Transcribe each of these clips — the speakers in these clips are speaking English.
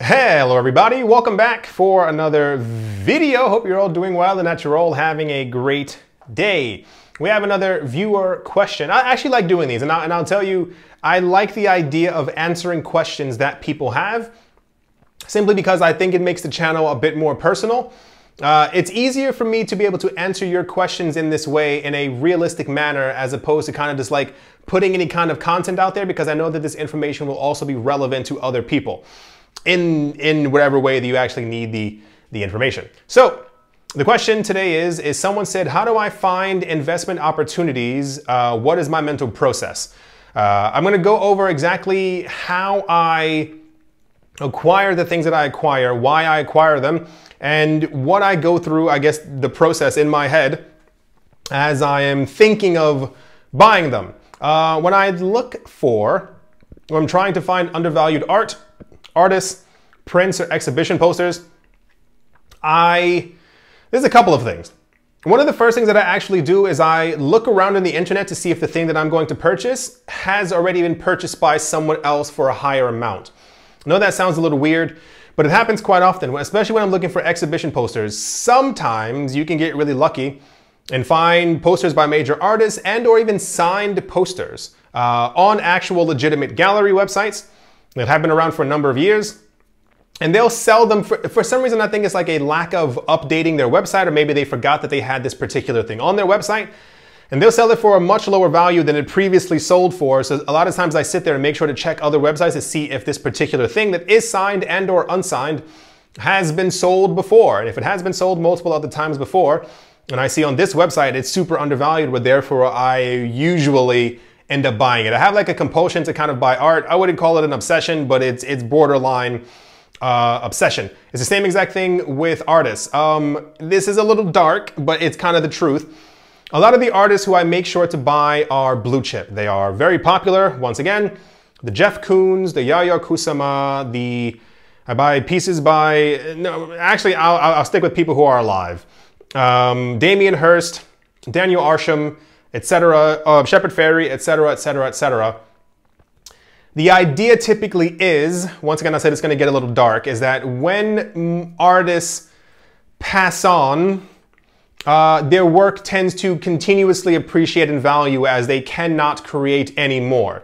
Hello everybody, welcome back for another video. Hope you're all doing well and that you're all having a great day. We have another viewer question. I actually like doing these and I'll tell you, I like the idea of answering questions that people have simply because I think it makes the channel a bit more personal. It's easier for me to be able to answer your questions in this way in a realistic manner as opposed to kind of just like putting any kind of content out there, because I know that this information will also be relevant to other people in whatever way that you actually need the information. So the question today is someone said, how do I find investment opportunities? What is my mental process? I'm going to go over exactly how I acquire the things that I acquire, why I acquire them, and what I go through, I guess, the process in my head as I am thinking of buying them. When I look for, when I'm trying to find undervalued artists, prints, or exhibition posters, there's a couple of things. One of the first things that I actually do is I look around on the internet to see if the thing that I'm going to purchase has already been purchased by someone else for a higher amount. I know that sounds a little weird, but it happens quite often, especially when I'm looking for exhibition posters. Sometimes you can get really lucky and find posters by major artists and or even signed posters on actual legitimate gallery websites that have been around for a number of years. And they'll sell them for some reason. I think it's like a lack of updating their website, or maybe they forgot that they had this particular thing on their website. And they'll sell it for a much lower value than it previously sold for. So a lot of times I sit there and make sure to check other websites to see if this particular thing that is signed and or unsigned has been sold before. And if it has been sold multiple other times before, and I see on this website it's super undervalued, but therefore I usually end up buying it. I have like a compulsion to kind of buy art. I wouldn't call it an obsession, but it's borderline obsession. It's the same exact thing with artists. This is a little dark, but it's kind of the truth. A lot of the artists who I make sure to buy are blue chip. They are very popular. Once again, the Jeff Koons, the Yayoi Kusama, I buy pieces by, no, actually I'll stick with people who are alive. Damien Hirst, Daniel Arsham, etc., Shepard Fairey, etc., etc., etc. The idea typically is, once again I said it's going to get a little dark, is that when artists pass on, their work tends to continuously appreciate in value as they cannot create anymore.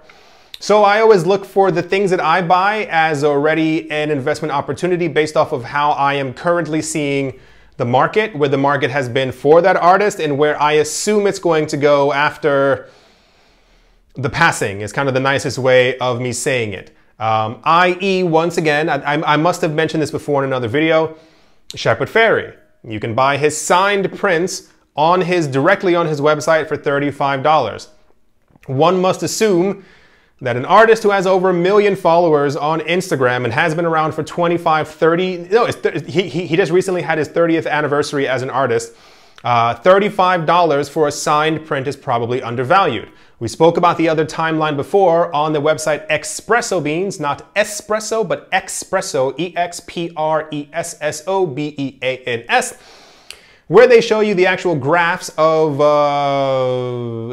So I always look for the things that I buy as already an investment opportunity based off of how I am currently seeing the market, where the market has been for that artist and where I assume it's going to go after the passing is kind of the nicest way of me saying it. I.e., once again, I must have mentioned this before in another video, Shepard Fairey. You can buy his signed prints directly on his website for $35. One must assume that an artist who has over 1 million followers on Instagram and has been around for 25, 30, no, he just recently had his 30th anniversary as an artist. $35 for a signed print is probably undervalued. We spoke about the other timeline before on the website Espresso Beans, not espresso, but Expresso, EXPRESSOBEANS, where they show you the actual graphs of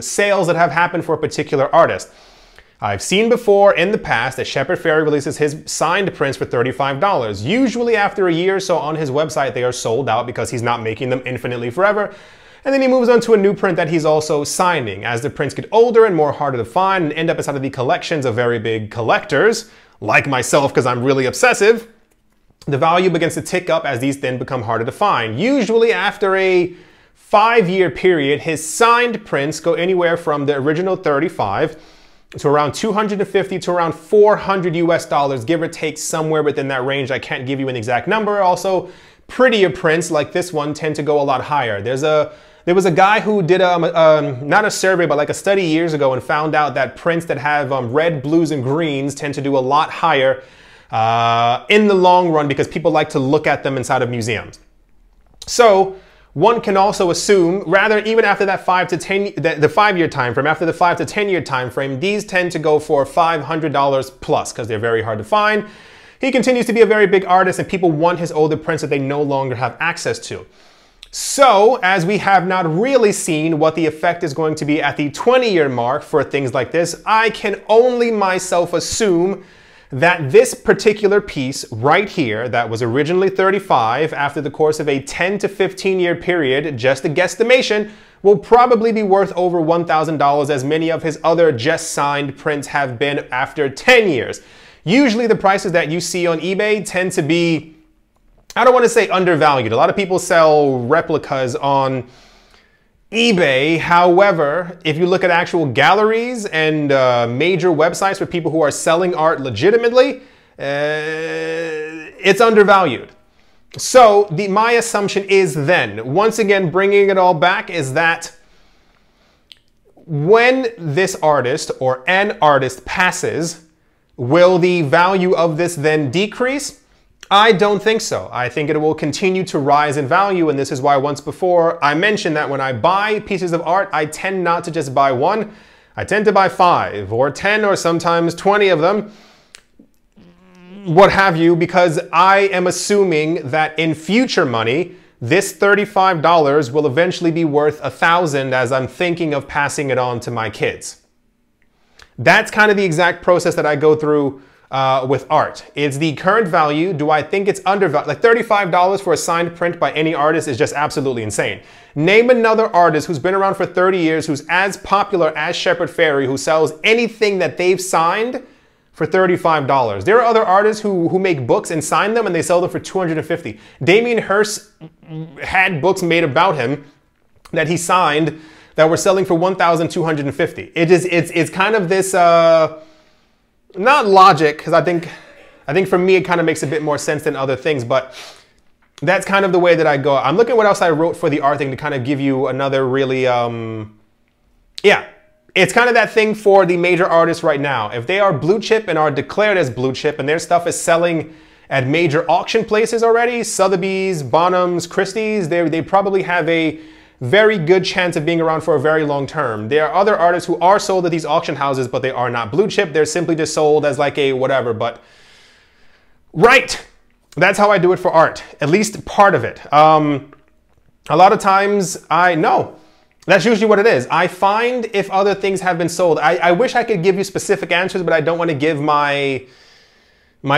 sales that have happened for a particular artist. I've seen before in the past that Shepard Fairey releases his signed prints for $35. Usually after a year or so on his website, they are sold out because he's not making them infinitely forever. And then he moves on to a new print that he's also signing. As the prints get older and more harder to find and end up inside of the collections of very big collectors, like myself because I'm really obsessive, the value begins to tick up as these then become harder to find. Usually after a 5-year period, his signed prints go anywhere from the original 35 to around 250 to around 400 US dollars, give or take somewhere within that range. I can't give you an exact number. Also, prettier prints like this one tend to go a lot higher. There was a guy who did not a survey, but like a study years ago and found out that prints that have red, blues, and greens tend to do a lot higher in the long run because people like to look at them inside of museums. So one can also assume, rather, even after that 5 to 10, the 5-year time frame, after the 5 to 10 year time frame, these tend to go for $500 plus because they're very hard to find. He continues to be a very big artist and people want his older prints that they no longer have access to. So, as we have not really seen what the effect is going to be at the 20-year mark for things like this, I can only myself assume that this particular piece right here that was originally 35 after the course of a 10 to 15 year period, just a guesstimation, will probably be worth over $1,000 as many of his other just signed prints have been after 10 years. Usually the prices that you see on eBay tend to be, I don't want to say undervalued. A lot of people sell replicas on eBay. However, if you look at actual galleries and major websites for people who are selling art legitimately, it's undervalued. So my assumption is then, once again, bringing it all back, is that when this artist or an artist passes, will the value of this then decrease? I don't think so. I think it will continue to rise in value, and this is why once before I mentioned that when I buy pieces of art, I tend not to just buy one. I tend to buy 5 or 10 or sometimes 20 of them, what have you, because I am assuming that in future money, this $35 will eventually be worth $1,000 as I'm thinking of passing it on to my kids. That's kind of the exact process that I go through with art. It's the current value. Do I think it's undervalued? Like $35 for a signed print by any artist is just absolutely insane. Name another artist who's been around for 30 years, who's as popular as Shepard Fairey, who sells anything that they've signed for $35. There are other artists who make books and sign them and they sell them for $250. Damien Hirst had books made about him that he signed that were selling for $1,250. It's kind of this, not logic, because I think for me it kind of makes a bit more sense than other things, but that's kind of the way that I go. I'm looking at what else I wrote for the art thing to kind of give you another really, yeah. It's kind of that thing for the major artists right now. If they are blue chip and are declared as blue chip and their stuff is selling at major auction places already, Sotheby's, Bonhams, Christie's, they probably have a very good chance of being around for a very long term. There are other artists who are sold at these auction houses, but they are not blue chip. They're simply just sold as like a whatever, but right. That's how I do it for art, at least part of it. A lot of times I know. That's usually what it is. I find if other things have been sold. I wish I could give you specific answers, but I don't want to give my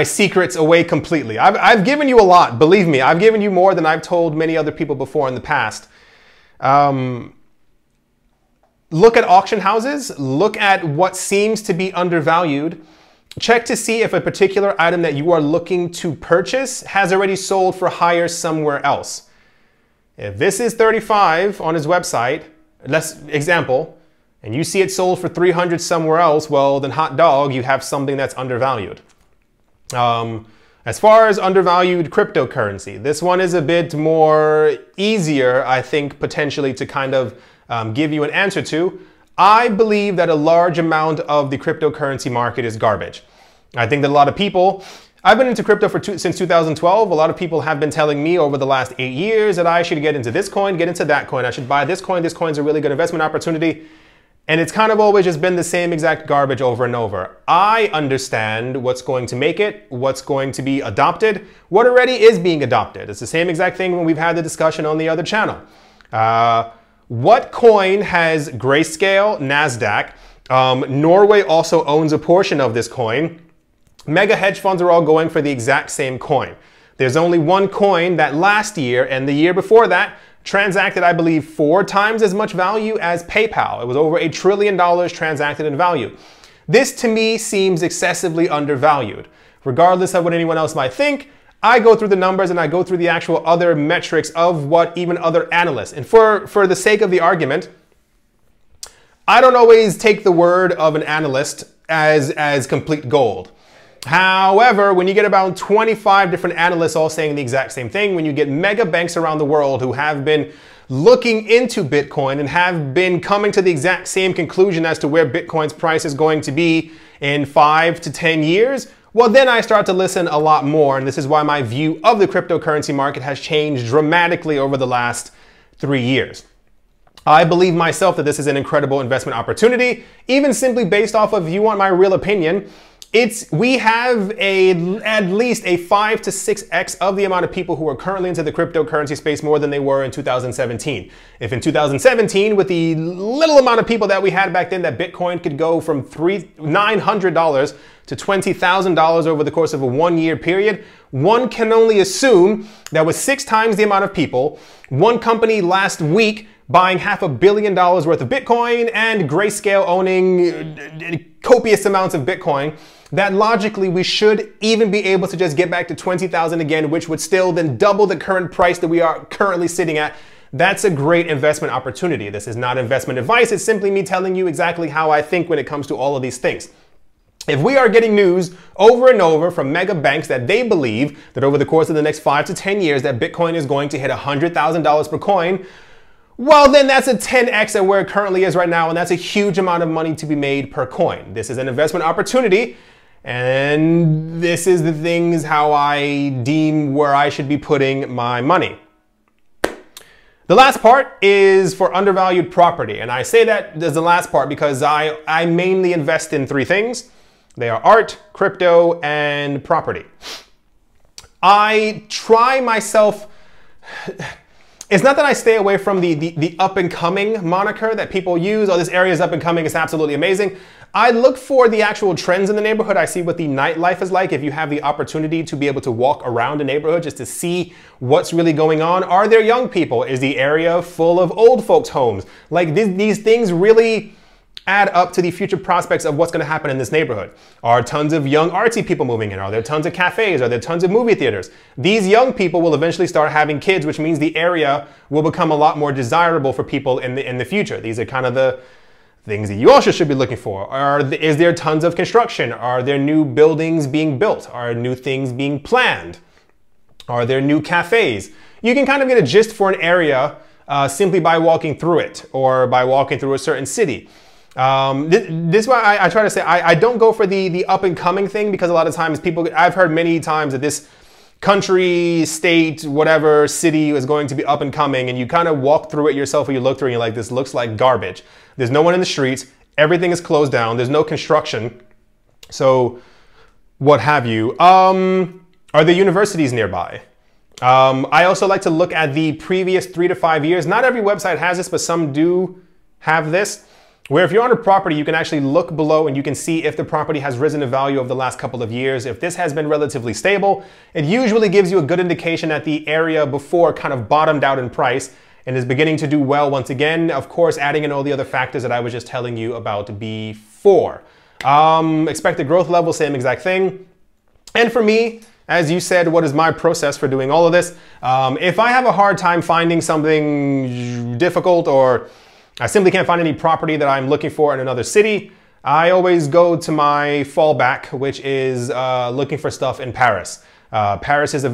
secrets away completely. I've given you a lot, believe me. I've given you more than I've told many other people before in the past. Look at auction houses. Look at what seems to be undervalued. Check to see if a particular item that you are looking to purchase has already sold for higher somewhere else. If this is 35 on his website, let's example, and you see it sold for 300 somewhere else, well, then hot dog, you have something that's undervalued. As far as undervalued cryptocurrency, this one is a bit more easier, I think, potentially to kind of give you an answer to. I believe that a large amount of the cryptocurrency market is garbage. I think that a lot of people, I've been into crypto since 2012. A lot of people have been telling me over the last 8 years that I should get into this coin, get into that coin. I should buy this coin. This coin's a really good investment opportunity. And it's kind of always just been the same exact garbage over and over. I understand what's going to make it, what's going to be adopted, what already is being adopted. It's the same exact thing when we've had the discussion on the other channel. What coin has Grayscale, NASDAQ? Norway also owns a portion of this coin. Mega hedge funds are all going for the exact same coin. There's only one coin that last year and the year before that transacted, I believe, 4 times as much value as PayPal. It was over $1 trillion transacted in value. This to me seems excessively undervalued. Regardless of what anyone else might think, I go through the numbers and I go through the actual other metrics of what even other analysts, and for the sake of the argument, I don't always take the word of an analyst as complete gold. However, when you get about 25 different analysts all saying the exact same thing, when you get mega banks around the world who have been looking into Bitcoin and have been coming to the exact same conclusion as to where Bitcoin's price is going to be in 5 to 10 years, well, then I start to listen a lot more. And this is why my view of the cryptocurrency market has changed dramatically over the last 3 years. I believe myself that this is an incredible investment opportunity, even simply based off of, if you want my real opinion, we have at least a 5 to 6x of the amount of people who are currently into the cryptocurrency space more than they were in 2017. If in 2017, with the little amount of people that we had back then, that Bitcoin could go from $900 to $20,000 over the course of a 1-year period, one can only assume that with 6 times the amount of people, one company last week buying $500 million worth of Bitcoin and Grayscale owning copious amounts of Bitcoin, that logically we should even be able to just get back to 20,000 again, which would still then double the current price that we are currently sitting at. That's a great investment opportunity. This is not investment advice. It's simply me telling you exactly how I think when it comes to all of these things. If we are getting news over and over from mega banks that they believe that over the course of the next 5 to 10 years that Bitcoin is going to hit $100,000 per coin, well, then that's a 10x at where it currently is right now, and that's a huge amount of money to be made per coin. This is an investment opportunity, and this is the things how I deem where I should be putting my money. The last part is for undervalued property, and I say that as the last part because I mainly invest in 3 things. They are art, crypto, and property. I try myself... It's not that I stay away from the up-and-coming moniker that people use. Oh, this area is up-and-coming, it's absolutely amazing. I look for the actual trends in the neighborhood. I see what the nightlife is like. If you have the opportunity to be able to walk around a neighborhood just to see what's really going on. Are there young people? Is the area full of old folks' homes? Like these things really add up to the future prospects of what's going to happen in this neighborhood. Are tons of young artsy people moving in? Are there tons of cafes? Are there tons of movie theaters? These young people will eventually start having kids, which means the area will become a lot more desirable for people in the future. These are kind of the things that you also should be looking for. Is there tons of construction? Are there new buildings being built? Are new things being planned? Are there new cafes? You can kind of get a gist for an area simply by walking through it or by walking through a certain city. This is why I try to say I don't go for the up and coming thing, because a lot of times I've heard many times that this country, state, whatever city is going to be up and coming, and you kind of walk through it yourself, or you look through it and you're like, this looks like garbage. There's no one in the streets. Everything is closed down. There's no construction. So what have you? Are there universities nearby? I also like to look at the previous 3 to 5 years. Not every website has this, but some do have this, where if you're on a property, you can actually look below and you can see if the property has risen in value over the last couple of years. If this has been relatively stable, it usually gives you a good indication that the area before kind of bottomed out in price and is beginning to do well once again. Of course, adding in all the other factors that I was just telling you about before. Expected growth level, same exact thing. And for me, as you said, what is my process for doing all of this? If I have a hard time finding something difficult, or I simply can't find any property that I'm looking for in another city, I always go to my fallback, which is looking for stuff in Paris. Paris is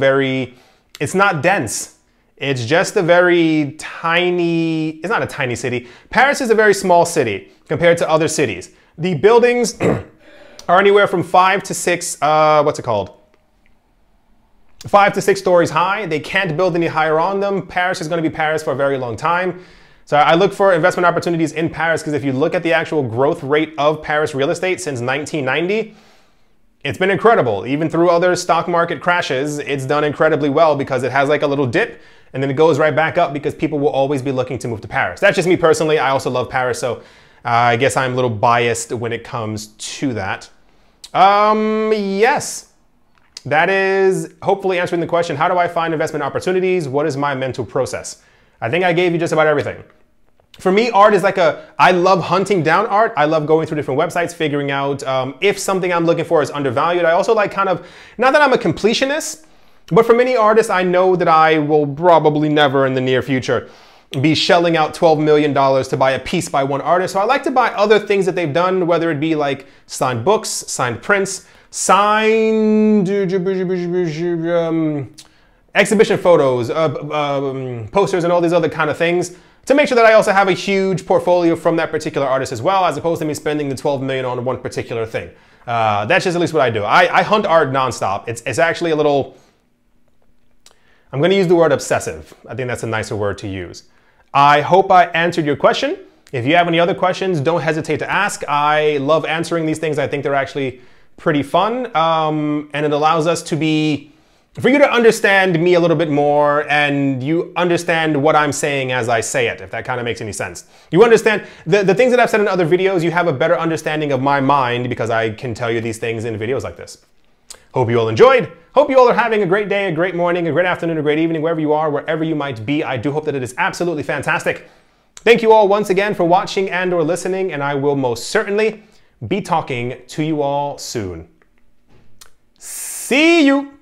it's not dense. It's just a very tiny, it's not a tiny city. Paris is a very small city compared to other cities. The buildings are anywhere from 5 to 6, 5 to 6 stories high. They can't build any higher on them. Paris is going to be Paris for a very long time. So I look for investment opportunities in Paris, because if you look at the actual growth rate of Paris real estate since 1990, it's been incredible. Even through other stock market crashes, it's done incredibly well, because it has like a little dip and then it goes right back up, because people will always be looking to move to Paris. That's just me personally. I also love Paris, so I guess I'm a little biased when it comes to that. Yes, that is hopefully answering the question, how do I find investment opportunities? What is my mental process? I think I gave you just about everything. For me, art is like I love hunting down art. I love going through different websites, figuring out if something I'm looking for is undervalued. I also like not that I'm a completionist, but for many artists, I know that I will probably never in the near future be shelling out $12 million to buy a piece by one artist. So I like to buy other things that they've done, whether it be like signed books, signed prints, signed exhibition photos, posters, and all these other kind of things, to make sure that I also have a huge portfolio from that particular artist as well, as opposed to me spending the $12 million on one particular thing. That's just at least what I do. I hunt art nonstop. It's actually a little, I'm going to use the word obsessive. I think that's a nicer word to use. I hope I answered your question. If you have any other questions, don't hesitate to ask. I love answering these things. I think they're actually pretty fun. And it allows us to be, for you to understand me a little bit more, and you understand what I'm saying as I say it, if that kind of makes any sense. You understand the things that I've said in other videos, you have a better understanding of my mind because I can tell you these things in videos like this. Hope you all enjoyed. Hope you all are having a great day, a great morning, a great afternoon, a great evening, wherever you are, wherever you might be. I do hope that it is absolutely fantastic. Thank you all once again for watching and or listening, and I will most certainly be talking to you all soon. See you.